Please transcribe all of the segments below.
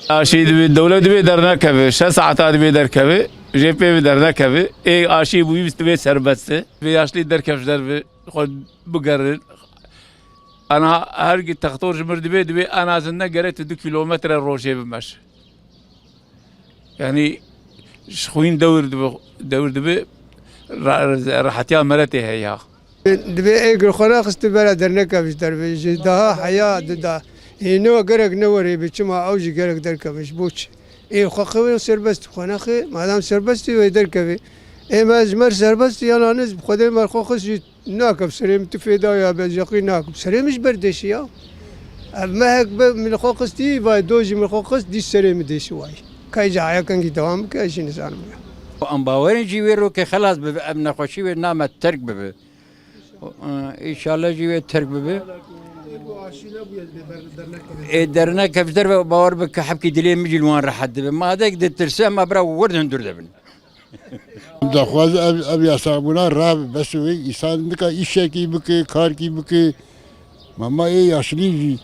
آشی دوی دولت دوی در نکوی، 6 ساعت دوی در کوی، جیپی در نکوی. ای آشی بوی بستوی سربسته. وی آشلی در کفش در خود بگرد. أنا هرقي تختور جمر دوی أنا زلنا قريت 2 كيلومتر روشي بمش. يعني شخوين دور دوی راحتيا مرتي هيا. دوی اگر خلاص استبلا در نکویش در بیش ده حیا ده. اینو گرگ نوری بچما اوجی گرگ در کویش بوچ. ای خواهی سربست خانه خی مادام سربستی و در کوی. ای مزمر سربستی یا نانز خدای مر خواهی ناکب سریم تفیدا یا بجاقی ناکب سریمش بردشی یا. ما هک من خواهی و دوجی من خواهی دی سریم دیشی وای. کای جایا کنگی دوام کایشی نزانم. ام باورین جیوی رو که خلاص به ام نخوشی و نام ترک ببه. ان شاء الله جیوی ترک ببه. درنا كيف درب باور بك حبكي دليل مجي الوان راح حد ما هذاك ترسم ما برا ورد هندور دبن دخواز ابي اصابنا راب بس وي انسان دك işe ki bك kar ki bك mama ey yaşlı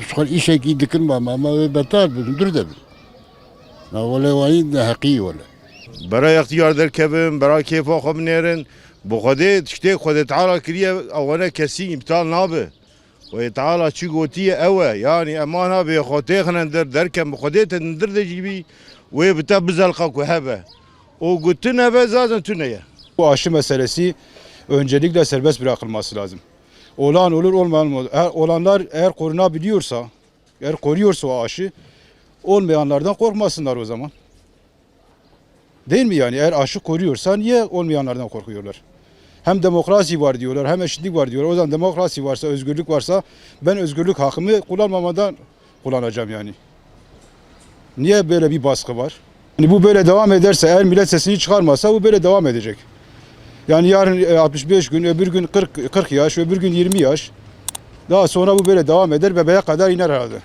شغل işe ki dikin mama betal hندور دبن ما ولا وين حقيقي ولا برای اختیار در کبم برای کیف آخو بنیرن بخوده تشتی خود تعالی کریه اوانه کسی ابتال نابه و تعالی چی گوتیه اوه یعنی امانه به خودی خنن در کم بخوده تندر دجیبی و بتا بزلقه که هبه o gutun ve zaten tüneye. Bu aşı meselesi öncelikle serbest bırakılması lazım. Olan olur olmayan olur. Olanlar eğer korunabiliyorsa, eğer koruyorsa o aşı olmayanlardan korkmasınlar o zaman. Değil mi yani? Eğer aşı koruyorsa niye olmayanlardan korkuyorlar? Hem demokrasi var diyorlar, hem eşitlik var diyorlar. O zaman demokrasi varsa, özgürlük varsa ben özgürlük hakkımı kullanmamadan kullanacağım yani. Niye böyle bir baskı var? Yani bu böyle devam ederse, eğer millet sesini çıkarmazsa bu böyle devam edecek. Yani yarın 65 gün, öbür gün 40 yaş, öbür gün 20 yaş. Daha sonra bu böyle devam eder, bebeğe kadar iner herhalde.